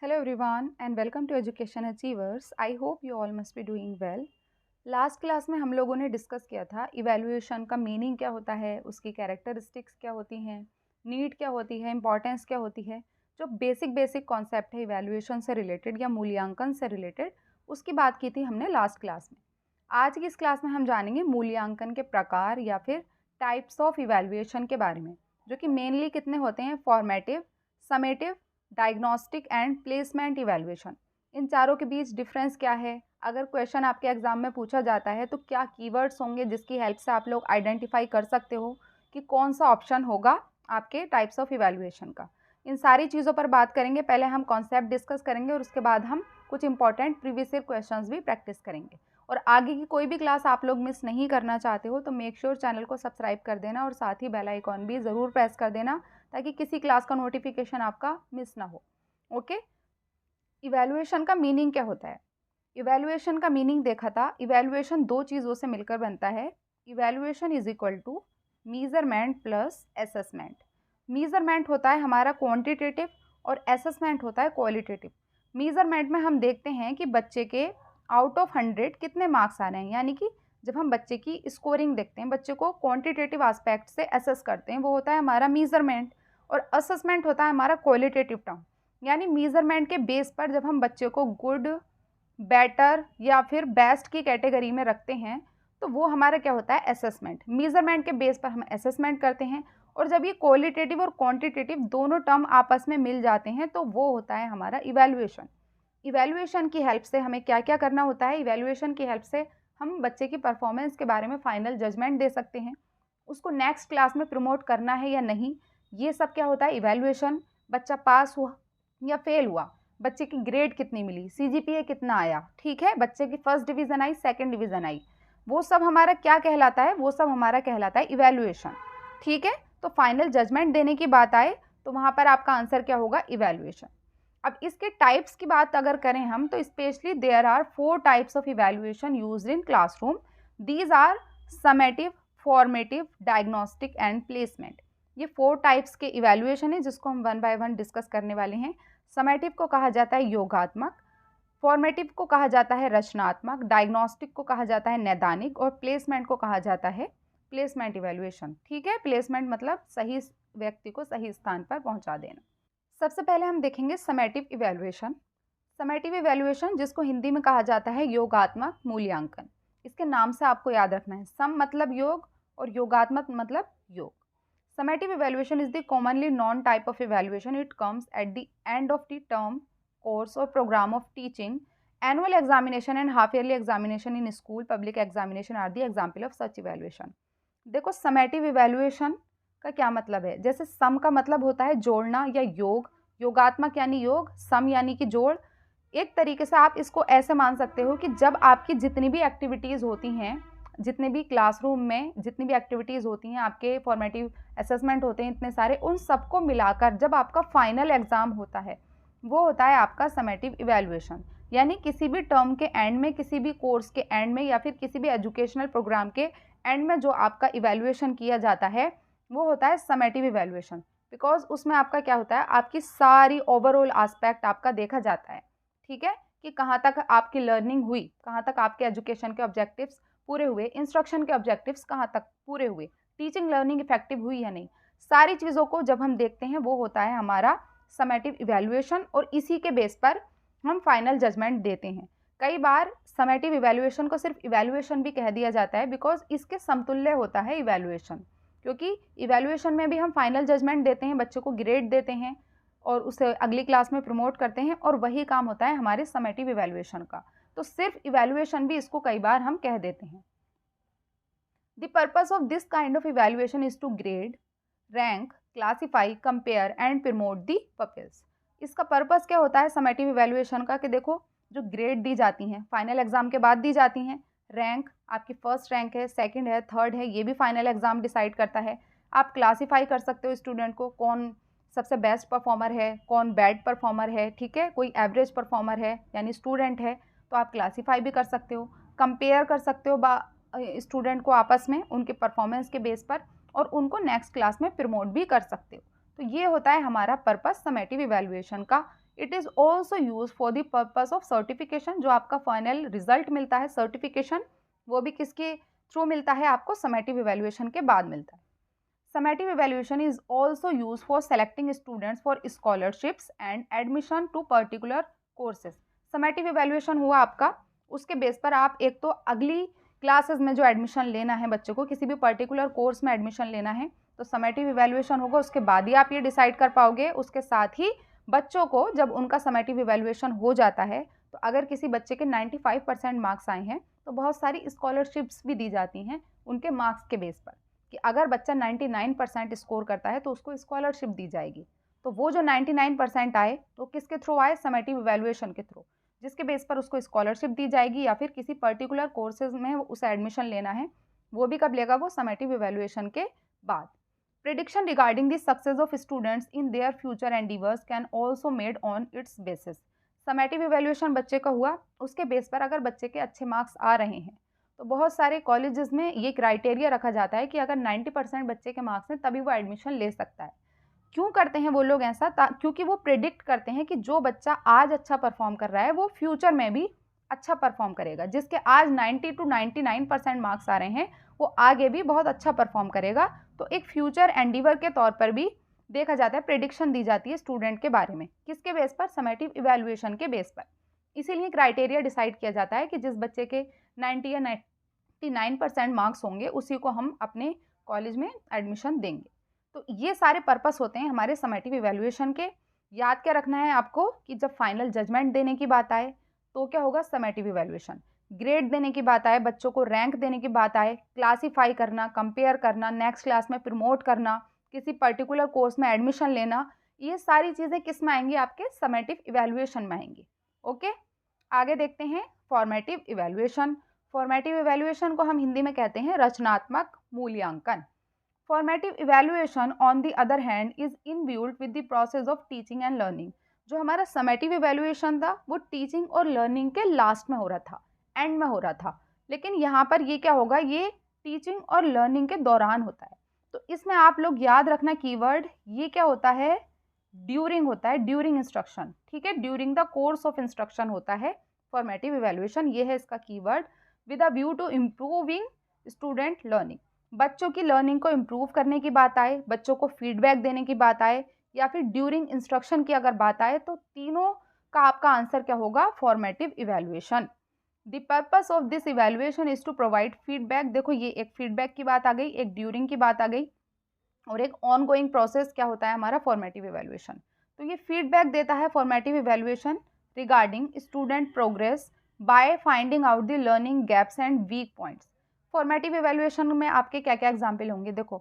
Hello everyone and welcome to Education Achievers. I hope you all must be doing well. Last class में हम लोगों ने discuss किया था इवैल्यूएशन का मीनिंग क्या होता है, उसकी कैरेक्टरिस्टिक्स क्या होती हैं, नीड क्या होती है, इंपॉर्टेंस क्या होती है। जो बेसिक कॉन्सेप्ट है इवैल्यूएशन से रिलेटेड या मूल्यांकन से रिलेटेड, उसकी बात की थी हमने लास्ट क्लास में। आज की इस क्लास में हम जानेंगे मूल्यांकन के प्रकार या फिर टाइप्स ऑफ इवैल्यूएशन के बारे में, जो कि मेनली कितने होते हैं, formative, summative, diagnostic and placement evaluation. इन चारों के बीच डिफरेंस क्या है, अगर क्वेश्चन आपके एग्जाम में पूछा जाता है तो क्या कीवर्ड्स होंगे जिसकी हेल्प से आप लोग आइडेंटिफाई कर सकते हो कि कौन सा ऑप्शन होगा आपके टाइप्स ऑफ इवैल्यूएशन का। इन सारी चीज़ों पर बात करेंगे। पहले हम कॉन्सेप्ट डिस्कस करेंगे और उसके बाद हम कुछ इंपॉर्टेंट प्रीवियस ईयर क्वेश्चंस भी प्रैक्टिस करेंगे। और आगे की कोई भी क्लास आप लोग मिस नहीं करना चाहते हो तो मेक श्योर चैनल को सब्सक्राइब कर देना और साथ ही बेल आइकॉन भी ज़रूर प्रेस कर देना ताकि किसी क्लास का नोटिफिकेशन आपका मिस ना हो। ओके, इवैल्यूएशन का मीनिंग क्या होता है? इवैल्यूएशन का मीनिंग देखा था, इवैल्यूएशन दो चीज़ों से मिलकर बनता है। Evaluation is equal to measurement plus assessment. Measurement होता है हमारा क्वांटिटेटिव और असेसमेंट होता है क्वालिटेटिव। मीज़रमेंट में हम देखते हैं कि बच्चे के आउट ऑफ 100 कितने मार्क्स आ रहे हैं, यानी कि जब हम बच्चे की स्कोरिंग देखते हैं, बच्चे को क्वांटिटेटिव एस्पेक्ट से असेस करते हैं, वो होता है हमारा मीज़रमेंट। और असेसमेंट होता है हमारा क्वालिटेटिव टर्म, यानी मीज़रमेंट के बेस पर जब हम बच्चे को गुड, बेटर या फिर बेस्ट की कैटेगरी में रखते हैं तो वो हमारा क्या होता है, असेसमेंट। मीज़रमेंट के बेस पर हम असेसमेंट करते हैं। और जब ये क्वालिटेटिव और क्वांटिटेटिव दोनों टर्म आपस में मिल जाते हैं तो वो होता है हमारा इवैल्यूएशन। इवैल्यूएशन की हेल्प से हमें क्या क्या करना होता है, इवैल्यूएशन की हेल्प से हम बच्चे की परफॉर्मेंस के बारे में फाइनल जजमेंट दे सकते हैं, उसको नेक्स्ट क्लास में प्रमोट करना है या नहीं, ये सब क्या होता है इवैल्यूएशन। बच्चा पास हुआ या फेल हुआ, बच्चे की ग्रेड कितनी मिली, सीजीपीए कितना आया, ठीक है, बच्चे की फर्स्ट डिवीज़न आई, सेकंड डिवीज़न आई, वो सब हमारा क्या कहलाता है, वो सब हमारा कहलाता है इवैल्यूएशन। ठीक है, तो फाइनल जजमेंट देने की बात आए तो वहाँ पर आपका आंसर क्या होगा, इवैल्यूएशन। अब इसके टाइप्स की बात अगर करें हम तो specially there are 4 types of evaluation used in classroom. These are summative, formative, diagnostic and placement. ये 4 टाइप्स के इवैल्यूएशन है जिसको हम वन बाय वन डिस्कस करने वाले हैं। समेटिव को कहा जाता है योगात्मक, फॉर्मेटिव को कहा जाता है रचनात्मक, डायग्नोस्टिक को कहा जाता है नैदानिक और प्लेसमेंट को कहा जाता है प्लेसमेंट इवैल्यूएशन। ठीक है, प्लेसमेंट मतलब सही व्यक्ति को सही स्थान पर पहुंचा देना। सबसे पहले हम देखेंगे समेटिव इवैल्यूएशन। समेटिव इवैल्यूएशन जिसको हिंदी में कहा जाता है योगात्मक मूल्यांकन। इसके नाम से आपको याद रखना है, सम मतलब योग और योगात्मक मतलब योग। Summative evaluation is the commonly known type of evaluation. It comes at the end of the term, course or program of teaching. Annual examination and half yearly examination in school public examination are the example of such evaluation. देखो summative evaluation का क्या मतलब है, जैसे सम का मतलब होता है जोड़ना या योग, योगात्मक यानी योग, सम यानी कि जोड़। एक तरीके से आप इसको ऐसे मान सकते हो कि जब आपकी जितनी भी एक्टिविटीज़ होती हैं, जितने भी क्लासरूम में जितनी भी एक्टिविटीज़ होती हैं, आपके फॉर्मेटिव असेसमेंट होते हैं इतने सारे, उन सबको मिलाकर जब आपका फाइनल एग्ज़ाम होता है वो होता है आपका समेटिव इवैल्यूएशन। यानी किसी भी टर्म के एंड में, किसी भी कोर्स के एंड में या फिर किसी भी एजुकेशनल प्रोग्राम के एंड में जो आपका इवैल्यूएशन किया जाता है वो होता है समेटिव इवैल्यूएशन। बिकॉज उसमें आपका क्या होता है, आपकी सारी ओवरऑल एस्पेक्ट आपका देखा जाता है। ठीक है, कि कहाँ तक आपकी लर्निंग हुई, कहाँ तक आपके एजुकेशन के ऑब्जेक्टिव्स पूरे हुए, इंस्ट्रक्शन के ऑब्जेक्टिव्स कहाँ तक पूरे हुए, टीचिंग लर्निंग इफेक्टिव हुई या नहीं, सारी चीज़ों को जब हम देखते हैं वो होता है हमारा समेटिव इवैल्यूएशन। और इसी के बेस पर हम फाइनल जजमेंट देते हैं। कई बार समेटिव इवैल्यूएशन को सिर्फ इवैल्यूएशन भी कह दिया जाता है बिकॉज इसके समतुल्य होता है इवैल्यूएशन, क्योंकि इवैल्यूएशन में भी हम फाइनल जजमेंट देते हैं, बच्चों को ग्रेड देते हैं और उसे अगली क्लास में प्रमोट करते हैं, और वही काम होता है हमारे समेटिव इवैल्यूएशन का। तो सिर्फ इवैल्यूएशन भी इसको कई बार हम कह देते हैं। The purpose of this kind of evaluation is to grade, rank, classify, compare and promote the pupils. इसका पर्पस क्या होता है समेटिव इवैल्यूएशन का, कि देखो जो ग्रेड दी जाती हैं फाइनल एग्जाम के बाद दी जाती हैं, रैंक आपकी फर्स्ट रैंक है, सेकंड है, थर्ड है, ये भी फाइनल एग्जाम डिसाइड करता है। आप क्लासीफाई कर सकते हो स्टूडेंट को, कौन सबसे बेस्ट परफॉर्मर है, कौन बैड परफॉर्मर है, ठीक है, कोई एवरेज परफॉर्मर है यानी स्टूडेंट है, तो आप क्लासीफाई भी कर सकते हो। कंपेयर कर सकते हो स्टूडेंट को आपस में उनके परफॉर्मेंस के बेस पर, और उनको नेक्स्ट क्लास में प्रमोट भी कर सकते हो। तो ये होता है हमारा पर्पस समेटिव इवैल्यूएशन का। It is also use for the purpose of certification. जो आपका फाइनल रिजल्ट मिलता है सर्टिफिकेशन, वो भी किसके थ्रू मिलता है आपको? समेटिव इवैल्यूएशन के बाद मिलता है। Summative evaluation is also used for selecting students for scholarships and admission to particular courses. Summative evaluation हुआ आपका, उसके बेस पर आप एक तो अगली क्लासेस में जो एडमिशन लेना है बच्चों को, किसी भी पर्टिकुलर कोर्स में एडमिशन लेना है तो समेटिव इवैल्यूएशन होगा, उसके बाद ही आप ये डिसाइड कर पाओगे। उसके साथ ही बच्चों को जब उनका समेटिव इवैल्यूएशन हो जाता है तो अगर किसी बच्चे के 95% मार्क्स आए हैं तो बहुत सारी स्कॉलरशिप्स भी दी जाती हैं उनके मार्क्स के बेस पर, कि अगर बच्चा 99% स्कोर करता है तो उसको स्कॉलरशिप दी जाएगी। तो वो जो 99% आए तो किसके थ्रू आए? समेटिव इवैल्यूएशन के थ्रू, जिसके बेस पर उसको स्कॉलरशिप दी जाएगी या फिर किसी पर्टिकुलर कोर्सेज में उसे एडमिशन लेना है, वो भी कब लेगा? वो समेटिव इवैल्यूएशन के बाद। Prediction regarding the success of students in their future endeavours can also made on it's basis. Summative evaluation बच्चे का हुआ, उसके बेस पर अगर बच्चे के अच्छे मार्क्स आ रहे हैं तो बहुत सारे कॉलेजेस में ये क्राइटेरिया रखा जाता है कि अगर 90% बच्चे के मार्क्स हैं तभी वो एडमिशन ले सकता है। क्यों करते हैं वो लोग ऐसा? क्योंकि वो प्रिडिक्ट करते हैं कि जो बच्चा आज अच्छा परफॉर्म कर रहा है वो फ्यूचर में भी अच्छा परफॉर्म करेगा। जिसके आज 90 to 99% मार्क्स आ रहे हैं वो आगे भी बहुत अच्छा परफॉर्म करेगा। तो एक फ्यूचर एंडीवर के तौर पर भी देखा जाता है, प्रिडिक्शन दी जाती है स्टूडेंट के बारे में। किसके बेस पर? समेटिव इवैल्यूएशन के बेस पर। इसीलिए क्राइटेरिया डिसाइड किया जाता है कि जिस बच्चे के 90 या 99% मार्क्स होंगे उसी को हम अपने कॉलेज में एडमिशन देंगे। तो ये सारे पर्पस होते हैं हमारे समेटिव इवैल्यूएशन के। याद क्या रखना है आपको कि जब फाइनल जजमेंट देने की बात आए तो क्या होगा? Summative evaluation. ग्रेड देने की बात आए, बच्चों को रैंक देने की बात आए, क्लासीफाई करना, कंपेयर करना, नेक्स्ट क्लास में प्रमोट करना, किसी पर्टिकुलर कोर्स में एडमिशन लेना, ये सारी चीज़ें किस में आएंगी? आपके समेटिव इवैल्यूएशन में आएंगी। ओके, आगे देखते हैं फॉर्मेटिव इवैल्यूएशन। फॉर्मेटिव इवैल्यूएशन को हम हिंदी में कहते हैं रचनात्मक मूल्यांकन। Formative evaluation on the other hand is inbuilt with the process of teaching and learning. जो हमारा समेटिव इवैल्यूएशन था वो टीचिंग और लर्निंग के लास्ट में हो रहा था, एंड में हो रहा था, लेकिन यहाँ पर ये क्या होगा? ये टीचिंग और लर्निंग के दौरान होता है। तो इसमें आप लोग याद रखना कीवर्ड, ये क्या होता है? ड्यूरिंग होता है, ड्यूरिंग इंस्ट्रक्शन। ठीक है, during the course of instruction होता है फॉर्मेटिव इवैल्यूएशन, ये है इसका keyword. With a view to improving student learning, बच्चों की लर्निंग को इम्प्रूव करने की बात आए, बच्चों को फीडबैक देने की बात आए, या फिर ड्यूरिंग इंस्ट्रक्शन की अगर बात आए, तो तीनों का आपका आंसर क्या होगा? Formative evaluation. The purpose of this evaluation is to provide feedback. देखो ये एक फीडबैक की बात आ गई, एक ड्यूरिंग की बात आ गई, और एक ऑन गोइंग प्रोसेस क्या होता है हमारा? Formative evaluation. तो ये फीडबैक देता है formative evaluation regarding student progress by finding out the learning gaps and weak points. Formative evaluation में आपके क्या क्या एग्जाम्पल होंगे? देखो,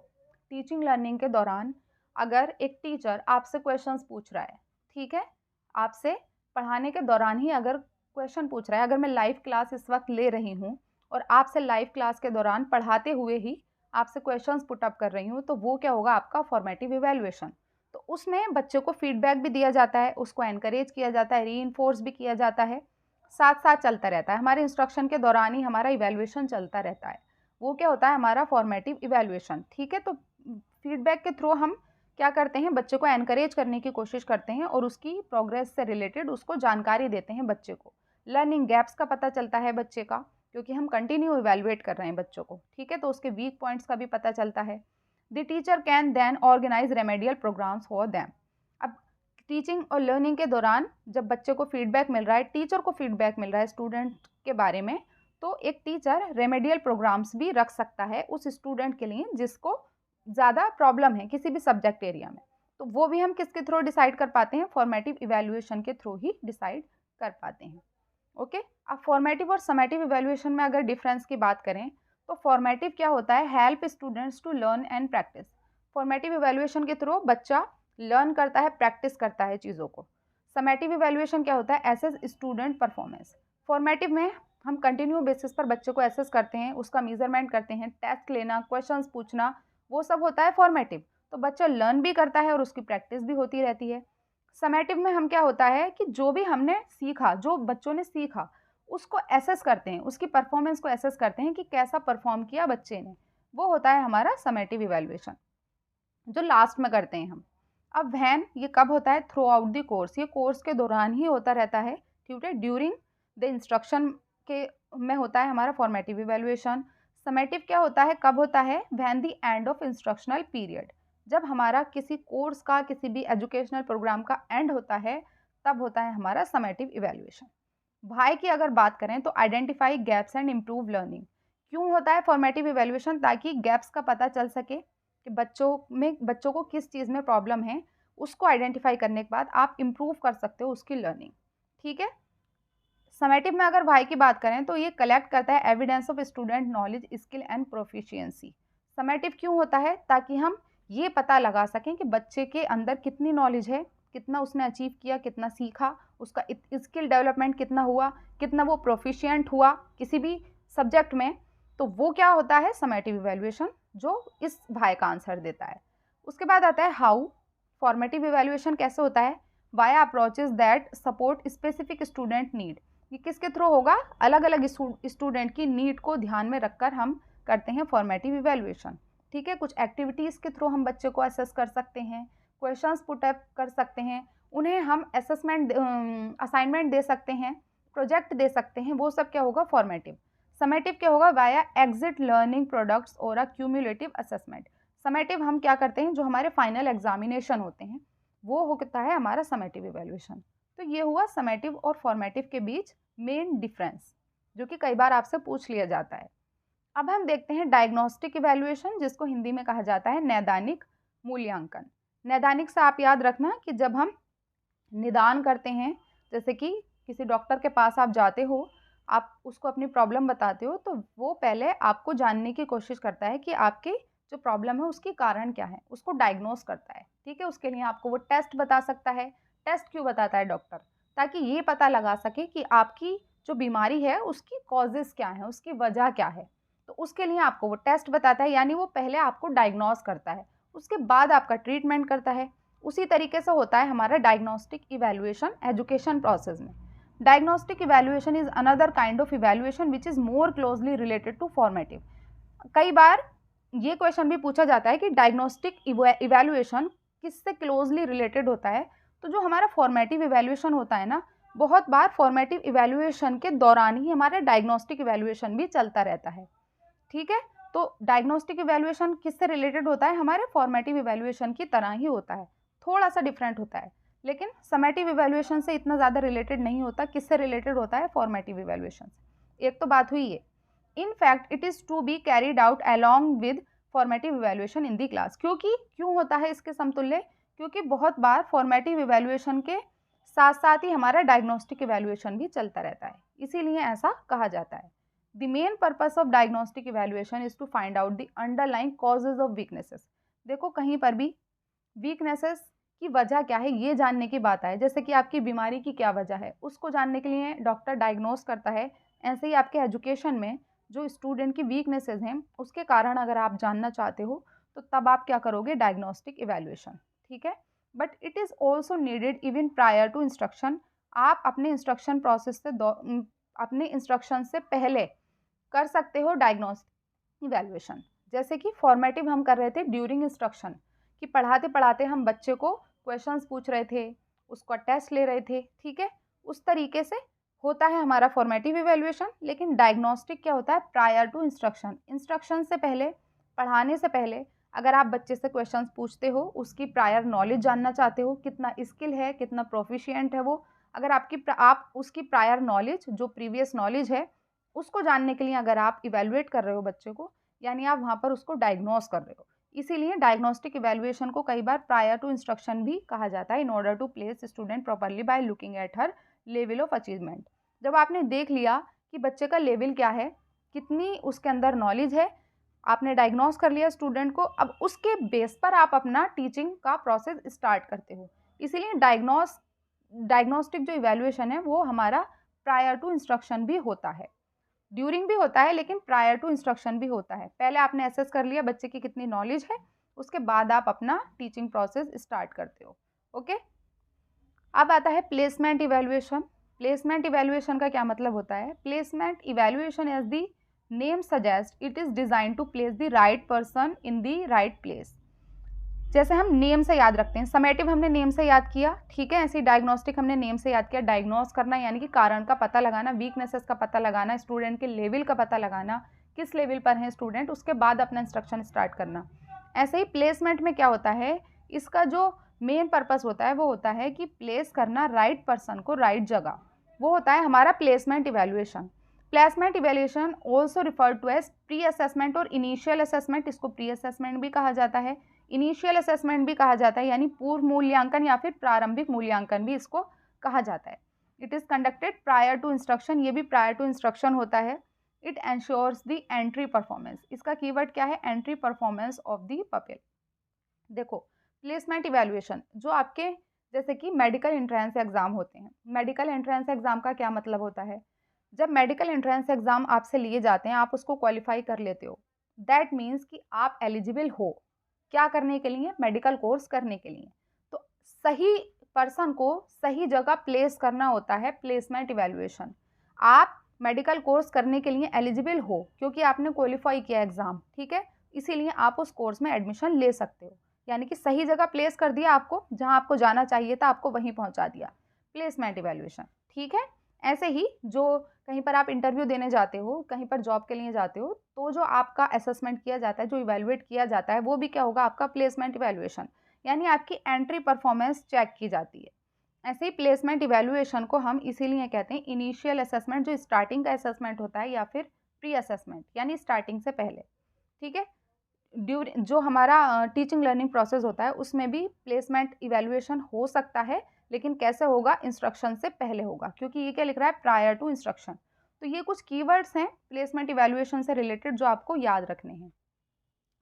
टीचिंग लर्निंग के दौरान अगर एक टीचर आपसे क्वेश्चंस पूछ रहा है, ठीक है, आपसे पढ़ाने के दौरान ही अगर क्वेश्चन पूछ रहा है, अगर मैं लाइव क्लास इस वक्त ले रही हूँ और आपसे लाइव क्लास के दौरान पढ़ाते हुए ही आपसे क्वेश्चंस पुट अप कर रही हूँ, तो वो क्या होगा? आपका फॉर्मेटिव इवैल्यूएशन। तो उसमें बच्चों को फीडबैक भी दिया जाता है, उसको एनकरेज किया जाता है, रीइंफोर्स भी किया जाता है, साथ साथ चलता रहता है। हमारे इंस्ट्रक्शन के दौरान ही हमारा इवैल्यूएशन चलता रहता है, वो क्या होता है? हमारा फॉर्मेटिव इवैल्यूएशन। ठीक है, तो फीडबैक के थ्रू हम क्या करते हैं? बच्चे को एनकरेज करने की कोशिश करते हैं और उसकी प्रोग्रेस से रिलेटेड उसको जानकारी देते हैं बच्चे को। लर्निंग गैप्स का पता चलता है बच्चे का, क्योंकि हम कंटिन्यू इवैल्यूएट कर रहे हैं बच्चों को। ठीक है, तो उसके वीक पॉइंट्स का भी पता चलता है। The teacher can then organise remedial programmes for them. अब टीचिंग और लर्निंग के दौरान जब बच्चे को फीडबैक मिल रहा है, टीचर को फीडबैक मिल रहा है स्टूडेंट के बारे में, तो एक टीचर रेमेडियल प्रोग्राम्स भी रख सकता है उस स्टूडेंट के लिए जिसको ज़्यादा प्रॉब्लम है किसी भी सब्जेक्ट एरिया में। तो वो भी हम किसके थ्रू डिसाइड कर पाते हैं? फॉर्मेटिव इवैल्यूएशन के थ्रू ही डिसाइड कर पाते हैं। ओके, अब फॉर्मेटिव और समेटिव इवैल्यूएशन में अगर डिफरेंस की बात करें तो फॉर्मेटिव क्या होता है? Help students to learn and practise. Formative evaluation के थ्रू बच्चा लर्न करता है, प्रैक्टिस करता है चीज़ों को। समेटिव इवैल्यूएशन क्या होता है? Assess student performance. फॉर्मेटिव में हम कंटिन्यू बेसिस पर बच्चे को एसेस करते हैं, उसका मेजरमेंट करते हैं, टेस्ट लेना, क्वेश्चंस पूछना, वो सब होता है फॉर्मेटिव। तो बच्चा लर्न भी करता है और उसकी प्रैक्टिस भी होती रहती है। समेटिव में हम क्या होता है कि जो भी हमने सीखा, जो बच्चों ने सीखा, उसको एसेस करते हैं, उसकी परफॉर्मेंस को एसेस करते हैं कि कैसा परफॉर्म किया बच्चे ने। वो होता है हमारा समेटिव इवैल्यूएशन, जो लास्ट में करते हैं हम। अब व्हेन ये कब होता है, थ्रू आउट द कोर्स, ये कोर्स के दौरान ही होता रहता है, ठीक है। ड्यूरिंग द इंस्ट्रक्शन के में होता है हमारा फॉर्मेटिव इवैल्यूएशन। समेटिव क्या होता है, कब होता है, when the end of instructional period, जब हमारा किसी कोर्स का, किसी भी एजुकेशनल प्रोग्राम का एंड होता है, तब होता है हमारा समेटिव इवैल्यूएशन। भाई की अगर बात करें तो identify gaps and improve learning. क्यों होता है फॉर्मेटिव इवैल्यूएशन, ताकि गैप्स का पता चल सके कि बच्चों को किस चीज़ में प्रॉब्लम है, उसको आइडेंटिफाई करने के बाद आप इम्प्रूव कर सकते हो उसकी लर्निंग, ठीक है। समेटिव में अगर वाई की बात करें तो ये कलेक्ट करता है evidence of student knowledge, skill and proficiency. Summative क्यों होता है, ताकि हम ये पता लगा सकें कि बच्चे के अंदर कितनी नॉलेज है, कितना उसने अचीव किया, कितना सीखा, उसका स्किल डेवलपमेंट कितना हुआ, कितना वो प्रोफिशिएंट हुआ किसी भी सब्जेक्ट में। तो वो क्या होता है, समेटिव इवैल्यूएशन, जो इस भाई का आंसर देता है। उसके बाद आता है हाउ। फॉर्मेटिव इवैल्यूएशन कैसे होता है, via approaches that support specific student need. ये किसके थ्रू होगा, अलग अलग स्टूडेंट की नीड को ध्यान में रखकर हम करते हैं फॉर्मेटिव इवैल्यूएशन, ठीक है। कुछ एक्टिविटीज़ के थ्रू हम बच्चे को असेस कर सकते हैं, क्वेश्चंस पुट अप कर सकते हैं, उन्हें हम असाइनमेंट दे सकते हैं, प्रोजेक्ट दे सकते हैं, वो सब क्या होगा, फॉर्मेटिव। समेटिव क्या होगा, वाया एग्जिट लर्निंग प्रोडक्ट्स और अ क्यूमुलेटिव असेसमेंट। समेटिव हम क्या करते हैं, जो हमारे फाइनल एग्जामिनेशन होते हैं वो होता है हमारा समेटिव इवैल्यूएशन। तो ये हुआ समेटिव और फॉर्मेटिव के बीच मेन डिफरेंस, जो कि कई बार आपसे पूछ लिया जाता है। अब हम देखते हैं डायग्नोस्टिक इवैल्यूएशन, जिसको हिंदी में कहा जाता है नैदानिक मूल्यांकन। नैदानिक से आप याद रखना कि जब हम निदान करते हैं, जैसे कि किसी डॉक्टर के पास आप जाते हो, आप उसको अपनी प्रॉब्लम बताते हो, तो वो पहले आपको जानने की कोशिश करता है कि आपकी जो प्रॉब्लम है उसकी कारण क्या है, उसको डायग्नोस करता है, ठीक है। उसके लिए आपको वो टेस्ट बता सकता है। टेस्ट क्यों बताता है डॉक्टर, ताकि ये पता लगा सके कि आपकी जो बीमारी है उसकी कॉजेज़ क्या हैं, उसकी वजह क्या है। तो उसके लिए आपको वो टेस्ट बताता है, यानी वो पहले आपको डायग्नोस करता है, उसके बाद आपका ट्रीटमेंट करता है। उसी तरीके से होता है हमारा डायग्नोस्टिक इवैल्यूएशन एजुकेशन प्रोसेस में। Diagnostic evaluation is another kind of evaluation which is more closely related to formative. कई बार ये क्वेश्चन भी पूछा जाता है कि डायग्नोस्टिक इवैल्यूएशन किससे क्लोजली रिलेटेड होता है। तो जो हमारा फॉर्मेटिव इवैल्यूएशन होता है ना, बहुत बार फॉर्मेटिव इवैल्यूएशन के दौरान ही हमारा डायग्नोस्टिक इवैल्यूएशन भी चलता रहता है, ठीक है। तो डायग्नोस्टिक इवैल्यूएशन किससे रिलेटेड होता है, हमारे फॉर्मेटिव इवैल्यूएशन की तरह ही होता है, थोड़ा सा डिफरेंट होता है, लेकिन समेटिव इवैल्यूएशन से इतना ज़्यादा रिलेटेड नहीं होता। किससे रिलेटेड होता है, फॉर्मेटिव इवैल्यूएशन से। एक तो बात हुई ये। In fact it is to be carried out along with formative evaluation in the class. क्यों होता है इसके समतुल्य, क्योंकि बहुत बार फॉर्मेटिव इवैल्यूएशन के साथ साथ ही हमारा डायग्नोस्टिक इवैल्यूएशन भी चलता रहता है, इसीलिए ऐसा कहा जाता है। The main purpose of diagnostic evaluation is to find out the underlying causes of weaknesses. देखो कहीं पर भी वीकनेसेस की वजह क्या है ये जानने की बात है, जैसे कि आपकी बीमारी की क्या वजह है उसको जानने के लिए डॉक्टर डायग्नोस करता है। ऐसे ही आपके एजुकेशन में जो स्टूडेंट की वीकनेसेस हैं उसके कारण अगर आप जानना चाहते हो तो तब आप क्या करोगे, डायग्नोस्टिक इवैल्यूएशन, ठीक है। But it is also needed even prior to instruction. आप अपने इंस्ट्रक्शन प्रोसेस से अपने इंस्ट्रक्शन से पहले कर सकते हो डायग्नोस्टिक इवैल्यूएशन। जैसे कि फॉर्मेटिव हम कर रहे थे ड्यूरिंग इंस्ट्रक्शन, कि पढ़ाते पढ़ाते हम बच्चे को क्वेश्चंस पूछ रहे थे, उसका टेस्ट ले रहे थे, ठीक है। उस तरीके से होता है हमारा फॉर्मेटिव इवैल्यूएशन। लेकिन डायग्नोस्टिक क्या होता है, प्रायर टू इंस्ट्रक्शन, इंस्ट्रक्शन से पहले, पढ़ाने से पहले अगर आप बच्चे से क्वेश्चंस पूछते हो, उसकी प्रायर नॉलेज जानना चाहते हो, कितना स्किल है, कितना प्रोफिशिएंट है वो, अगर आप उसकी प्रायर नॉलेज, जो प्रीवियस नॉलेज है, उसको जानने के लिए अगर आप इवैल्यूएट कर रहे हो बच्चे को, यानी आप वहाँ पर उसको डायग्नोस कर रहे हो। इसीलिए डायग्नोस्टिक इवैल्यूएशन को कई बार प्रायर टू इंस्ट्रक्शन भी कहा जाता है, in order to place student properly by looking at her level of achievement. जब आपने देख लिया कि बच्चे का लेवल क्या है, कितनी उसके अंदर नॉलेज है, आपने डायग्नोस कर लिया स्टूडेंट को, अब उसके बेस पर आप अपना टीचिंग का प्रोसेस स्टार्ट करते हो। इसीलिए डायग्नोस्टिक जो इवैल्यूएशन है वो हमारा प्रायर टू इंस्ट्रक्शन भी होता है, ड्यूरिंग भी होता है, लेकिन प्रायर टू इंस्ट्रक्शन भी होता है। पहले आपने असेस कर लिया बच्चे की कितनी नॉलेज है, उसके बाद आप अपना टीचिंग प्रोसेस स्टार्ट करते हो, ओके। अब आता है प्लेसमेंट इवैल्यूएशन। प्लेसमेंट इवैल्यूएशन का क्या मतलब होता है, placement evaluation as the name suggest it is design to place the right person in the right place. जैसे हम नेम से याद रखते हैं, समेटिव हमने नेम से याद किया, ठीक है, ऐसे डायग्नोस्टिक हमने नेम से याद किया। डायग्नोस करना यानी कि कारण का पता लगाना, वीकनेसेस का पता लगाना, स्टूडेंट के लेवल का पता लगाना, किस लेवल पर है स्टूडेंट, उसके बाद अपना इंस्ट्रक्शन स्टार्ट करना। ऐसे ही प्लेसमेंट में क्या होता है, इसका जो मेन पर्पस होता है वो होता है कि प्लेस करना राइट पर्सन को राइट जगह, वो होता है हमारा placement evaluation. Placement evaluation also refer to as pre assessment और इनिशियल असेसमेंट, इसको प्री असेसमेंट भी कहा जाता है, इनिशियल असेसमेंट भी कहा जाता है, यानी पूर्व मूल्यांकन या फिर प्रारंभिक मूल्यांकन भी इसको कहा जाता है। It is conducted prior to instruction, ये भी प्रायर टू इंस्ट्रक्शन होता है। It ensures the entry performance, इसका कीवर्ड क्या है, entry performance of the pupil. देखो प्लेसमेंट इवैल्यूएशन जो आपके जैसे कि मेडिकल एंट्रेंस एग्जाम होते हैं, मेडिकल एंट्रेंस एग्जाम का क्या मतलब होता है, जब मेडिकल एंट्रेंस एग्जाम आपसे लिए जाते हैं, आप उसको क्वालिफाई कर लेते हो, दैट मीन्स कि आप एलिजिबल हो क्या करने के लिए, मेडिकल कोर्स करने के लिए। तो सही पर्सन को सही जगह प्लेस करना होता है प्लेसमेंट इवैल्यूएशन। आप मेडिकल कोर्स करने के लिए एलिजिबल हो क्योंकि आपने क्वालिफाई किया एग्ज़ाम, ठीक है, इसीलिए आप उस कोर्स में एडमिशन ले सकते हो, यानी कि सही जगह प्लेस कर दिया आपको, जहां आपको जाना चाहिए था आपको वहीं पहुंचा दिया, प्लेसमेंट इवैल्यूएशन, ठीक है। ऐसे ही जो कहीं पर आप इंटरव्यू देने जाते हो, कहीं पर जॉब के लिए जाते हो, तो जो आपका असेसमेंट किया जाता है, जो इवैल्यूएट किया जाता है, वो भी क्या होगा, आपका प्लेसमेंट इवैल्यूएशन, यानी आपकी एंट्री परफॉर्मेंस चेक की जाती है। ऐसे ही प्लेसमेंट इवैल्यूएशन को हम इसीलिए कहते हैं इनिशियल असेसमेंट, जो स्टार्टिंग का असेसमेंट होता है, या फिर प्री असेसमेंट यानी स्टार्टिंग से पहले, ठीक है। जो हमारा टीचिंग लर्निंग प्रोसेस होता है उसमें भी प्लेसमेंट इवैल्यूएशन हो सकता है, लेकिन कैसे होगा, इंस्ट्रक्शन से पहले होगा, क्योंकि ये क्या लिख रहा है, प्रायर टू इंस्ट्रक्शन। तो ये कुछ कीवर्ड्स हैं प्लेसमेंट इवैल्यूएशन से रिलेटेड जो आपको याद रखने हैं।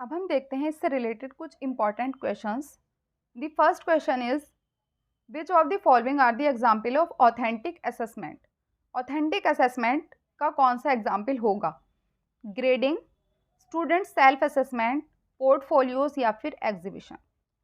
अब हम देखते हैं इससे रिलेटेड कुछ important questions. The first question is which of the following are the example of authentic assessment. Authentic assessment का कौन सा एग्जाम्पल होगा, grading, student self assessment, portfolios या फिर एग्जीबिशन।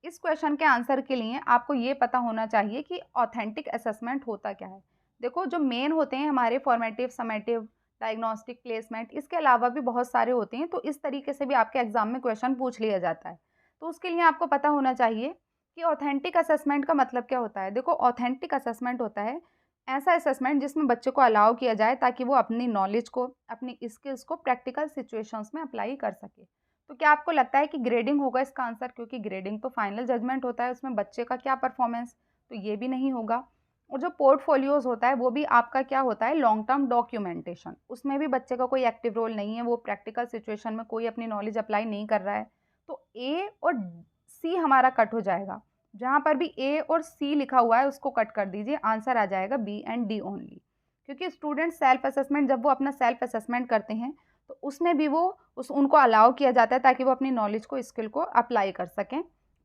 इस क्वेश्चन के आंसर के लिए आपको ये पता होना चाहिए कि ऑथेंटिक असेसमेंट होता क्या है। देखो जो मेन होते हैं हमारे फॉर्मेटिव, समेटिव, डायग्नोस्टिक, प्लेसमेंट, इसके अलावा भी बहुत सारे होते हैं, तो इस तरीके से भी आपके एग्जाम में क्वेश्चन पूछ लिया जाता है। तो उसके लिए आपको पता होना चाहिए कि ऑथेंटिक असेसमेंट का मतलब क्या होता है। देखो ऑथेंटिक असेसमेंट होता है ऐसा असेसमेंट जिसमें बच्चे को अलाउ किया जाए ताकि वो अपनी नॉलेज को, अपनी स्किल्स को प्रैक्टिकल सिचुएशंस में अप्लाई कर सके। तो क्या आपको लगता है कि ग्रेडिंग होगा इसका आंसर, क्योंकि ग्रेडिंग तो फाइनल जजमेंट होता है, उसमें बच्चे का क्या परफॉर्मेंस, तो ये भी नहीं होगा। और जो पोर्टफोलियोज होता है वो भी आपका क्या होता है, लॉन्ग टर्म डॉक्यूमेंटेशन, उसमें भी बच्चे का कोई एक्टिव रोल नहीं है, वो प्रैक्टिकल सिचुएशन में कोई अपनी नॉलेज अप्लाई नहीं कर रहा है। तो ए और सी हमारा कट हो जाएगा, जहाँ पर भी ए और सी लिखा हुआ है उसको कट कर दीजिए, आंसर आ जाएगा बी एंड डी ओनली। क्योंकि स्टूडेंट सेल्फ असेसमेंट, जब वो अपना सेल्फ असेसमेंट करते हैं तो उसमें भी वो उनको अलाउ किया जाता है ताकि वो अपनी नॉलेज को, स्किल को अप्लाई कर सकें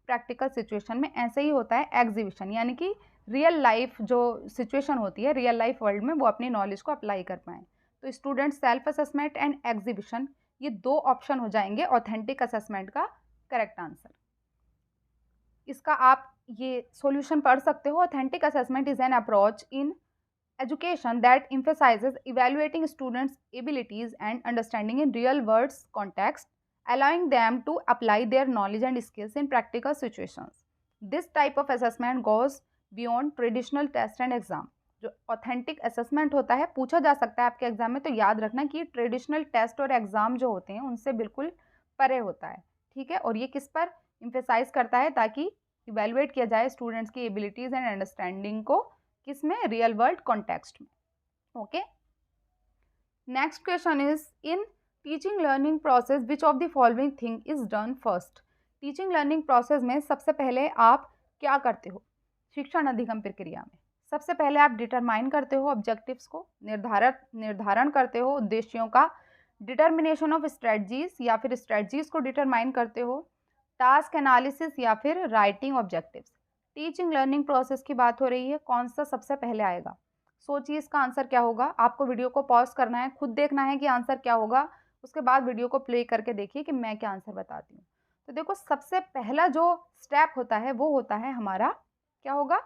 प्रैक्टिकल सिचुएशन में। ऐसे ही होता है एग्जीबिशन, यानी कि रियल लाइफ जो सिचुएशन होती है, रियल लाइफ वर्ल्ड में वो अपनी नॉलेज को अप्लाई कर पाएँ। तो student self assessment and exhibition, ये दो ऑप्शन हो जाएंगे ऑथेंटिक असेसमेंट का करेक्ट आंसर। इसका आप ये सॉल्यूशन पढ़ सकते हो। Authentic assessment is an approach in education that emphasizes evaluating students' abilities and understanding in real world context, allowing them to apply their knowledge and skills in practical situations. This type of assessment goes beyond traditional test and exam. जो authentic assessment होता है, पूछा जा सकता है आपके exam में, तो याद रखना कि ट्रेडिशनल टेस्ट और एग्जाम जो होते हैं उनसे बिल्कुल परे होता है, ठीक है। और ये किस पर इम्फेसाइज करता है, ताकि इवेलुएट किया जाए स्टूडेंट्स की एबिलिटीज एंड अंडरस्टैंडिंग को, किसमें, रियल वर्ल्ड कॉन्टेक्स्ट में। Okay, next question is in teaching learning process which of the following thing is done first. Teaching learning process में सबसे पहले आप क्या करते हो, शिक्षण अधिगम प्रक्रिया में सबसे पहले आप डिटरमाइन करते हो ऑब्जेक्टिव्स को, निर्धारण करते हो उद्देश्यों का, डिटर्मिनेशन ऑफ स्ट्रेटजीज या फिर स्ट्रेटजीज को डिटरमाइन करते हो, टास्क एनालिसिस या फिर writing objectives. Teaching learning process की बात हो रही है, कौन सा सबसे पहले आएगा, सोचिए इसका आंसर क्या होगा। आपको वीडियो को पॉज करना है, खुद देखना है कि आंसर क्या होगा, उसके बाद वीडियो को प्ले करके देखिए कि मैं क्या आंसर बताती हूँ। तो देखो सबसे पहला जो स्टेप होता है वो होता है हमारा, क्या होगा,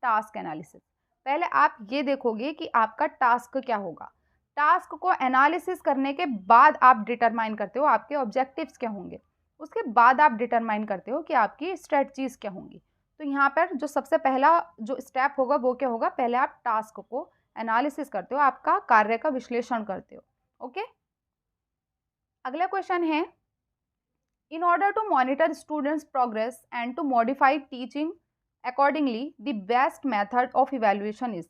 टास्क एनालिसिस। पहले आप ये देखोगे कि आपका टास्क क्या होगा, टास्क को एनालिसिस करने के बाद आप डिटरमाइन करते हो आपके ऑब्जेक्टिव्स क्या होंगे, उसके बाद आप डिटरमाइन करते हो कि आपकी स्ट्रेटजीज क्या होंगी। तो यहाँ पर जो सबसे पहला जो स्टेप होगा वो क्या होगा, पहले आप टास्क को एनालिसिस करते हो, आपका कार्य का विश्लेषण करते हो। ओके, अगला क्वेश्चन है, in order to monitor students progress and to modify teaching accordingly the best method of evaluation is.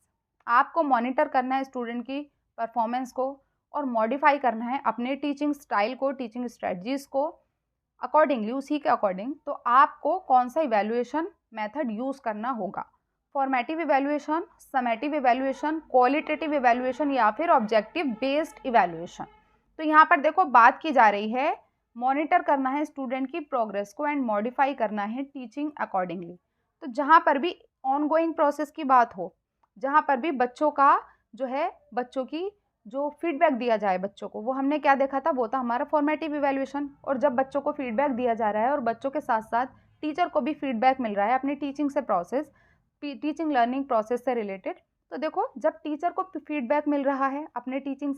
आपको मॉनिटर करना है स्टूडेंट की परफॉर्मेंस को और मॉडिफाई करना है अपने टीचिंग स्टाइल को, टीचिंग स्ट्रेटजीज को अकॉर्डिंगली, उसी के अकॉर्डिंग। तो आपको कौन सा इवैल्यूएशन मेथड यूज़ करना होगा, formative evaluation, summative evaluation, qualitative evaluation या फिर ऑब्जेक्टिव बेस्ड इवैल्यूएशन। तो यहाँ पर देखो बात की जा रही है, मॉनिटर करना है स्टूडेंट की प्रोग्रेस को एंड मॉडिफाई करना है टीचिंग अकॉर्डिंगली। तो जहाँ पर भी ऑनगोइंग प्रोसेस की बात हो, जहाँ पर भी बच्चों का जो है, बच्चों की जो फीडबैक दिया जाए बच्चों को, वो हमने क्या देखा था, वो था हमारा फॉर्मेटिव इवैल्यूएशन। और जब बच्चों को फीडबैक दिया जा रहा है और बच्चों के साथ साथ टीचर को भी फीडबैक मिल रहा है अपनी टीचिंग से प्रोसेस, टीचिंग लर्निंग प्रोसेस से रिलेटेड, तो देखो जब टीचर को फीडबैक मिल रहा है अपने टीचिंग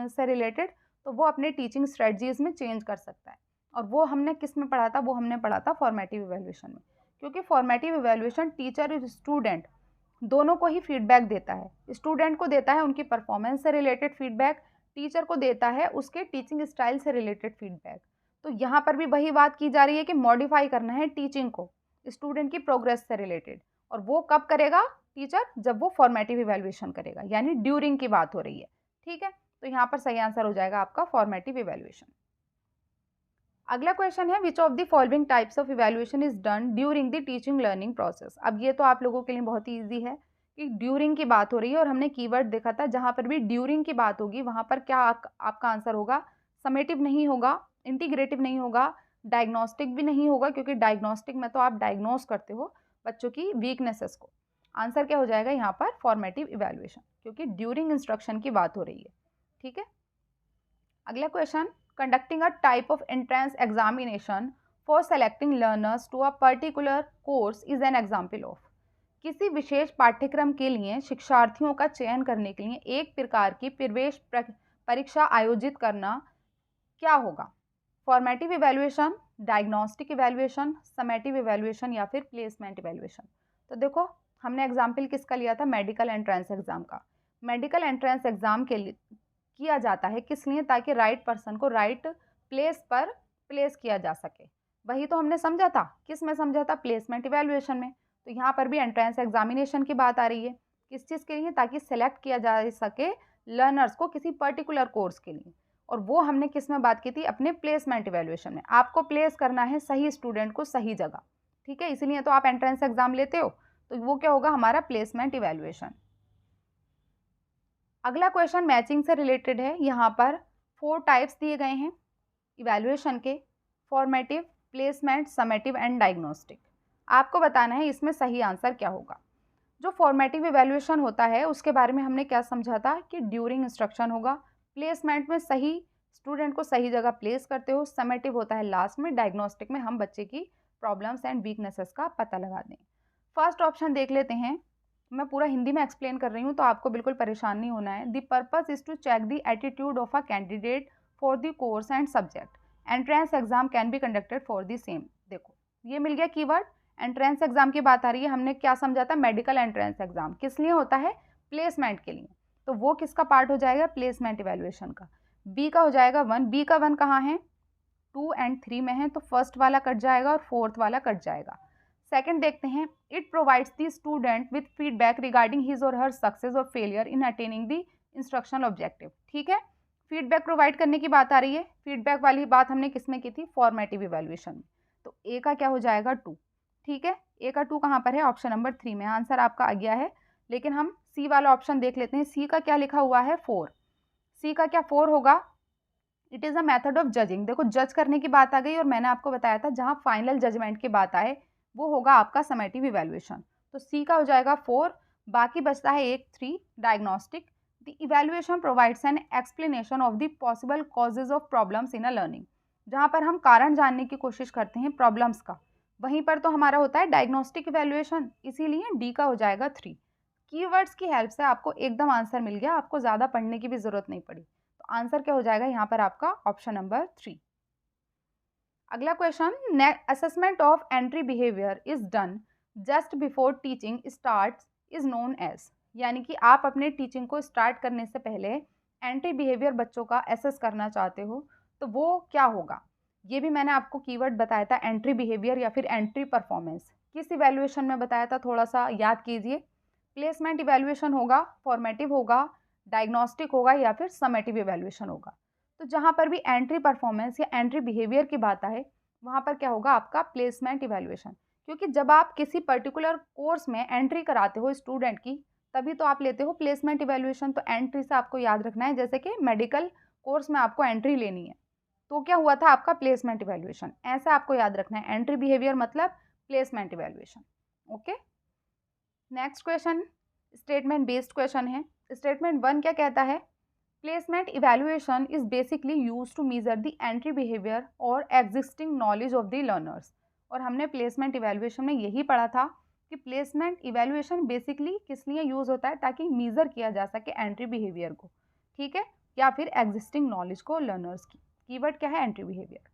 से रिलेटेड, तो वो अपने टीचिंग स्ट्रेटजीज में चेंज कर सकता है। और वो हमने किस में पढ़ा था, वो हमने पढ़ा था फॉर्मेटिव इवैल्यूएशन में। क्योंकि फॉर्मेटिव इवैल्यूएशन टीचर और स्टूडेंट दोनों को ही फीडबैक देता है। स्टूडेंट को देता है उनकी परफॉर्मेंस से रिलेटेड फीडबैक, टीचर को देता है उसके टीचिंग स्टाइल से रिलेटेड फीडबैक। तो यहाँ पर भी वही बात की जा रही है कि मॉडिफाई करना है टीचिंग को स्टूडेंट की प्रोग्रेस से रिलेटेड। और वो कब करेगा टीचर, जब वो फॉर्मेटिव इवैल्यूएशन करेगा, यानी ड्यूरिंग की बात हो रही है। ठीक है, तो यहाँ पर सही आंसर हो जाएगा आपका फॉर्मेटिव इवैल्यूएशन। अगला क्वेश्चन है, विच of the following types of evaluation is done during the teaching learning process. अब ये तो आप लोगों के लिए बहुत ही ईजी है कि ड्यूरिंग की बात हो रही है और हमने कीवर्ड देखा था, जहाँ पर भी ड्यूरिंग की बात होगी वहाँ पर क्या आपका आंसर होगा, समेटिव नहीं होगा, इंटीग्रेटिव नहीं होगा, डायग्नोस्टिक भी नहीं होगा, क्योंकि डायग्नोस्टिक में तो आप डायग्नोस करते हो बच्चों की वीकनेसेस को। आंसर क्या हो जाएगा यहाँ पर, फॉर्मेटिव इवैल्यूएशन, क्योंकि ड्यूरिंग इंस्ट्रक्शन की बात हो रही है। ठीक है, अगला question, conducting a type of entrance examination for selecting learners to a particular course is an example of। किसी विशेष पाठ्यक्रम के लिए शिक्षार्थियों का चयन करने के लिए एक प्रकार की प्रवेश परीक्षा आयोजित करना क्या होगा, formative evaluation, diagnostic evaluation, summative evaluation या फिर प्लेसमेंट इवैल्यूएशन। तो देखो हमने एग्जाम्पल किसका लिया था, मेडिकल एंट्रेंस एग्जाम का। मेडिकल एंट्रेंस एग्जाम के लिए किया जाता है किस लिए, ताकि राइट पर्सन को राइट प्लेस पर प्लेस किया जा सके। वही तो हमने समझा था, किस में समझा था, प्लेसमेंट इवैल्यूएशन में। तो यहाँ पर भी एंट्रेंस एग्जामिनेशन की बात आ रही है, किस चीज़ के लिए, ताकि सेलेक्ट किया जा सके लर्नर्स को किसी पर्टिकुलर कोर्स के लिए। और वो हमने किस में बात की थी, अपने प्लेसमेंट इवैल्यूएशन में। आपको प्लेस करना है सही स्टूडेंट को सही जगह। ठीक है, इसलिए तो आप एंट्रेंस एग्जाम लेते हो, तो वो क्या होगा, हमारा प्लेसमेंट इवैल्यूएशन। अगला क्वेश्चन मैचिंग से रिलेटेड है। यहाँ पर 4 टाइप्स दिए गए हैं इवैल्यूएशन के, formative, placement, summative and diagnostic. आपको बताना है इसमें सही आंसर क्या होगा। जो फॉर्मेटिव इवैल्यूएशन होता है उसके बारे में हमने क्या समझा था कि ड्यूरिंग इंस्ट्रक्शन होगा, प्लेसमेंट में सही स्टूडेंट को सही जगह प्लेस करते हो, समेटिव होता है लास्ट में, डायग्नोस्टिक में हम बच्चे की प्रॉब्लम्स एंड वीकनेसेस का पता लगा दें। फर्स्ट ऑप्शन देख लेते हैं, मैं पूरा हिंदी में एक्सप्लेन कर रही हूँ तो आपको बिल्कुल परेशान नहीं होना है। The purpose is to check the attitude of a candidate for the course and subject. Entrance exam can be conducted for the same. देखो ये मिल गया कीवर्ड, एंट्रेंस एग्जाम की बात आ रही है। हमने क्या समझा था, मेडिकल एंट्रेंस एग्जाम किस लिए होता है, प्लेसमेंट के लिए। तो वो किसका पार्ट हो जाएगा, प्लेसमेंट इवैल्यूएशन का। बी का हो जाएगा 1, बी का 1 कहाँ है, 2 एंड 3 में है, तो फर्स्ट वाला कट जाएगा और फोर्थ वाला कट जाएगा। सेकंड देखते हैं, it provides the student with feedback regarding his और हर सक्सेस और failure in attaining the instructional objective. ठीक है, फीडबैक प्रोवाइड करने की बात आ रही है। फीडबैक वाली बात हमने किस में की थी, फॉर्मेटिव इवैल्यूएशन में। तो ए का क्या हो जाएगा 2। ठीक है, ए का 2 कहाँ पर है, ऑप्शन नंबर 3 में। आंसर आपका आ गया है। लेकिन हम सी वाला ऑप्शन देख लेते हैं। सी का क्या लिखा हुआ है, 4। सी का क्या 4 होगा, it is a method of judging. देखो जज करने की बात आ गई और मैंने आपको बताया था जहाँ फाइनल जजमेंट की बात आए वो होगा आपका समेटिव इवैल्यूएशन। तो सी का हो जाएगा 4। बाकी बचता है एक 3, diagnostic. The evaluation provides an explanation of the possible causes of problems in a learning. जहाँ पर हम कारण जानने की कोशिश करते हैं प्रॉब्लम्स का, वहीं पर तो हमारा होता है डायग्नोस्टिक इवैल्यूएशन, इसीलिए डी का हो जाएगा 3। कीवर्ड्स की हेल्प से आपको एकदम आंसर मिल गया, आपको ज़्यादा पढ़ने की भी ज़रूरत नहीं पड़ी। तो आंसर क्या हो जाएगा यहाँ पर आपका, ऑप्शन नंबर 3। अगला question, assessment of entry behaviour is done just before teaching start is known as, यानी कि आप अपने टीचिंग को स्टार्ट करने से पहले एंट्री बिहेवियर बच्चों का एसेस करना चाहते हो तो वो क्या होगा। ये भी मैंने आपको कीवर्ड बताया था, एंट्री बिहेवियर या फिर एंट्री परफॉर्मेंस। किस इवैल्यूएशन में बताया था, थोड़ा सा याद कीजिए। प्लेसमेंट इवैल्यूएशन होगा, फॉर्मेटिव होगा, डायग्नोस्टिक होगा या फिर समेटिव इवैल्यूएशन होगा। तो जहाँ पर भी एंट्री परफॉर्मेंस या एंट्री बिहेवियर की बात आए वहाँ पर क्या होगा आपका प्लेसमेंट इवैल्यूएशन, क्योंकि जब आप किसी पर्टिकुलर कोर्स में एंट्री कराते हो स्टूडेंट की तभी तो आप लेते हो प्लेसमेंट इवैल्यूएशन। तो एंट्री से आपको याद रखना है, जैसे कि मेडिकल कोर्स में आपको एंट्री लेनी है तो क्या हुआ था आपका प्लेसमेंट इवैल्यूएशन, ऐसा आपको याद रखना है। एंट्री बिहेवियर मतलब placement evaluation. Okay, next question statement based question है। स्टेटमेंट 1 क्या कहता है, placement evaluation is basically used to measure the entry behaviour और existing knowledge of the learners. और हमने प्लेसमेंट इवैल्यूएशन में यही पढ़ा था कि प्लेसमेंट इवैल्यूएशन बेसिकली किस लिए यूज़ होता है, ताकि मेजर किया जा सके एंट्री बिहेवियर को, ठीक है, या फिर एग्जिस्टिंग नॉलेज को लर्नर्स की। कीवर्ड क्या है, एंट्री बिहेवियर।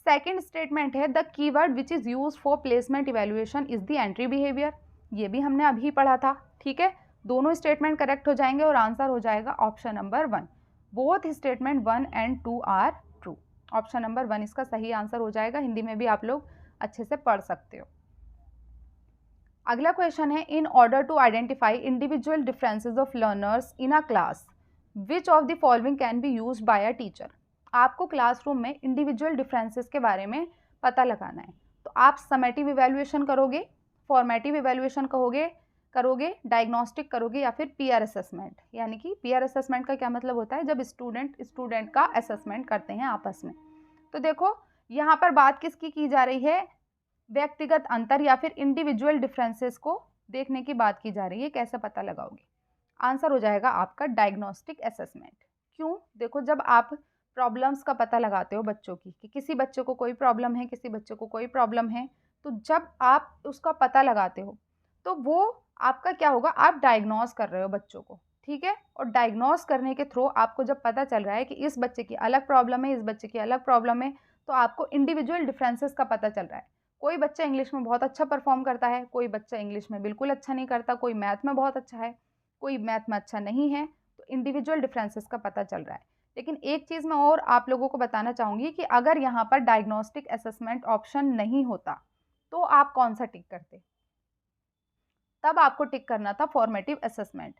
सेकेंड स्टेटमेंट है, the keyword which is use for placement evaluation is the entry behaviour. ये भी हमने अभी पढ़ा था, ठीक है। दोनों स्टेटमेंट करेक्ट हो जाएंगे और आंसर हो जाएगा option number 1। Both statement 1 and 2 are true. Option number 1 इसका सही आंसर हो जाएगा। हिंदी में भी आप लोग अच्छे से पढ़ सकते हो। अगला क्वेश्चन है, in order to identify individual differences of learners in a class which of the following can be use by a teacher. आपको क्लासरूम में इंडिविजुअल डिफरेंसेस के बारे में पता लगाना है। तो आप समेटिव इवैल्यूएशन करोगे, फॉर्मेटिव इवैल्यूएशन करोगे, डायग्नोस्टिक करोगे या फिर पीयर असेसमेंट। यानी कि पीयर असेसमेंट का क्या मतलब होता है, जब स्टूडेंट का असेसमेंट करते हैं आपस में। तो देखो यहाँ पर बात किसकी की जा रही है, व्यक्तिगत अंतर या फिर इंडिविजुअल डिफरेंसेस को देखने की बात की जा रही है। कैसे पता लगाओगे, आंसर हो जाएगा आपका डायग्नोस्टिक असेसमेंट। क्यों, देखो जब आप प्रॉब्लम्स का पता लगाते हो बच्चों की, कि किसी बच्चे को कोई प्रॉब्लम है, किसी बच्चे को कोई प्रॉब्लम है, तो जब आप उसका पता लगाते हो तो वो आपका क्या होगा, आप डायग्नोस कर रहे हो बच्चों को, ठीक है। और डायग्नोस करने के थ्रू आपको जब पता चल रहा है कि इस बच्चे की अलग प्रॉब्लम है, इस बच्चे की अलग प्रॉब्लम है, तो आपको इंडिविजुअल डिफरेंसेस का पता चल रहा है। कोई बच्चा इंग्लिश में बहुत अच्छा परफॉर्म करता है, कोई बच्चा इंग्लिश में बिल्कुल अच्छा नहीं करता, कोई मैथ में बहुत अच्छा है, कोई मैथ में अच्छा नहीं है। तो इंडिविजुअल डिफरेंसेस का पता चल रहा है। लेकिन एक चीज़ मैं और आप लोगों को बताना चाहूँगी कि अगर यहाँ पर डायग्नोस्टिक असेसमेंट ऑप्शन नहीं होता तो आप कौन सा टिक करते, तब आपको टिक करना था फॉर्मेटिव असेसमेंट,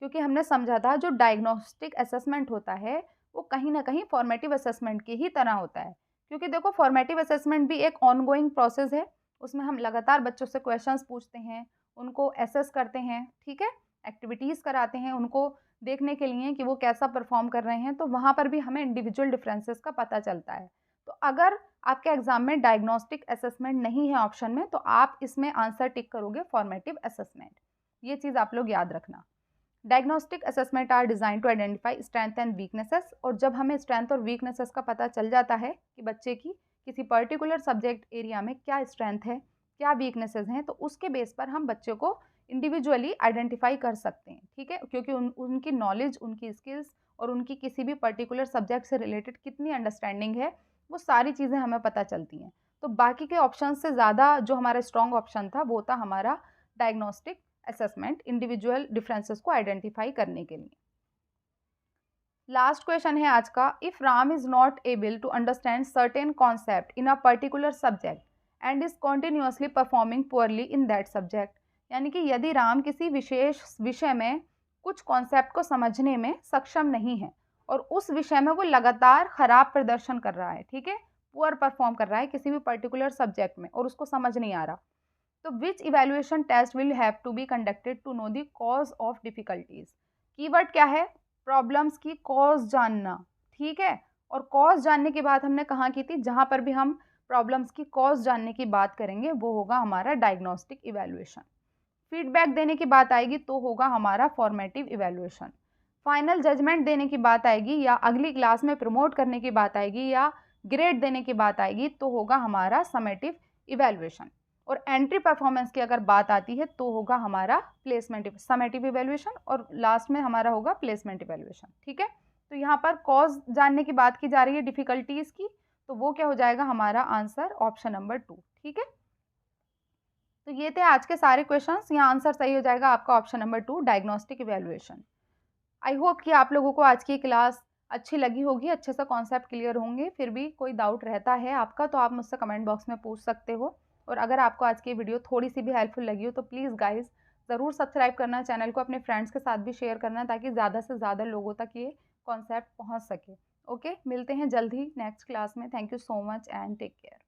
क्योंकि हमने समझा था जो डायग्नोस्टिक असेसमेंट होता है वो कहीं ना कहीं फॉर्मेटिव असेसमेंट की ही तरह होता है। क्योंकि देखो फॉर्मेटिव असेसमेंट भी एक ऑनगोइंग प्रोसेस है, उसमें हम लगातार बच्चों से क्वेश्चंस पूछते हैं, उनको एसेस करते हैं, ठीक है, एक्टिविटीज़ कराते हैं उनको देखने के लिए कि वो कैसा परफॉर्म कर रहे हैं। तो वहाँ पर भी हमें इंडिविजुअल डिफरेंसेस का पता चलता है। तो अगर आपके एग्जाम में डायग्नोस्टिक असेसमेंट नहीं है ऑप्शन में, तो आप इसमें आंसर टिक करोगे फॉर्मेटिव असेसमेंट। ये चीज़ आप लोग याद रखना। Diagnostic assessment are design to identify strength and weaknesses. और जब हमें स्ट्रेंथ और वीकनेसेस का पता चल जाता है कि बच्चे की किसी पर्टिकुलर सब्जेक्ट एरिया में क्या स्ट्रेंथ है, क्या वीकनेसेस हैं, तो उसके बेस पर हम बच्चों को इंडिविजुअली आइडेंटिफाई कर सकते हैं, ठीक है। क्योंकि उनकी नॉलेज, उनकी स्किल्स और उनकी किसी भी पर्टिकुलर सब्जेक्ट से रिलेटेड कितनी अंडरस्टैंडिंग है, वो सारी चीज़ें हमें पता चलती हैं। तो बाकी के ऑप्शन से ज़्यादा जो हमारा स्ट्रॉन्ग ऑप्शन था वो था हमारा डायग्नोस्टिक असेसमेंट, इंडिविजुअल डिफरेंसेस को आइडेंटिफाई करने के लिए। लास्ट क्वेश्चन है आज का, if Ram is not able to understand certain concept in a particular subject and is continuously performing poorly in that subject. यानी कि यदि राम किसी विशेष विषय में कुछ कॉन्सेप्ट को समझने में सक्षम नहीं है और उस विषय में वो लगातार खराब प्रदर्शन कर रहा है, ठीक है, पुअर परफॉर्म कर रहा है किसी भी पर्टिकुलर सब्जेक्ट में और उसको समझ नहीं आ रहा, तो which evaluation test will have to be conducted to know the cause of difficulties. Keyword क्या है, प्रॉब्लम्स की कॉज जानना, ठीक है। और कॉज जानने की बात हमने कहाँ की थी, जहाँ पर भी हम प्रॉब्लम्स की कॉज जानने की बात करेंगे वो होगा हमारा डायग्नोस्टिक इवेल्युएशन। फीडबैक देने की बात आएगी तो होगा हमारा फॉर्मेटिव इवेल्युएशन। फाइनल जजमेंट देने की बात आएगी या अगली क्लास में प्रमोट करने की बात आएगी या ग्रेड देने की बात आएगी तो होगा हमारा समेटिव इवेल्युएशन। और एंट्री परफॉर्मेंस की अगर बात आती है तो होगा हमारा प्लेसमेंट समेटिव इवेल्युएशन और लास्ट में हमारा होगा प्लेसमेंट इवेल्युएशन, ठीक है। तो यहाँ पर कॉज जानने की बात की जा रही है डिफिकल्टीज़ की, तो वो क्या हो जाएगा हमारा आंसर ऑप्शन नंबर 2। ठीक है, तो ये थे आज के सारे क्वेश्चंस। यहाँ आंसर सही हो जाएगा आपका option number 2, diagnostic evaluation. I hope कि आप लोगों को आज की क्लास अच्छी लगी होगी, अच्छे से कॉन्सेप्ट क्लियर होंगे। फिर भी कोई डाउट रहता है आपका तो आप मुझसे कमेंट बॉक्स में पूछ सकते हो। और अगर आपको आज की वीडियो थोड़ी सी भी हेल्पफुल लगी हो तो प्लीज़ गाइज़ ज़रूर सब्सक्राइब करना, चैनल को अपने फ्रेंड्स के साथ भी शेयर करना, ताकि ज़्यादा से ज़्यादा लोगों तक ये कॉन्सेप्ट पहुँच सके। ओके, मिलते हैं जल्द ही नेक्स्ट क्लास में। Thank you so much and take care.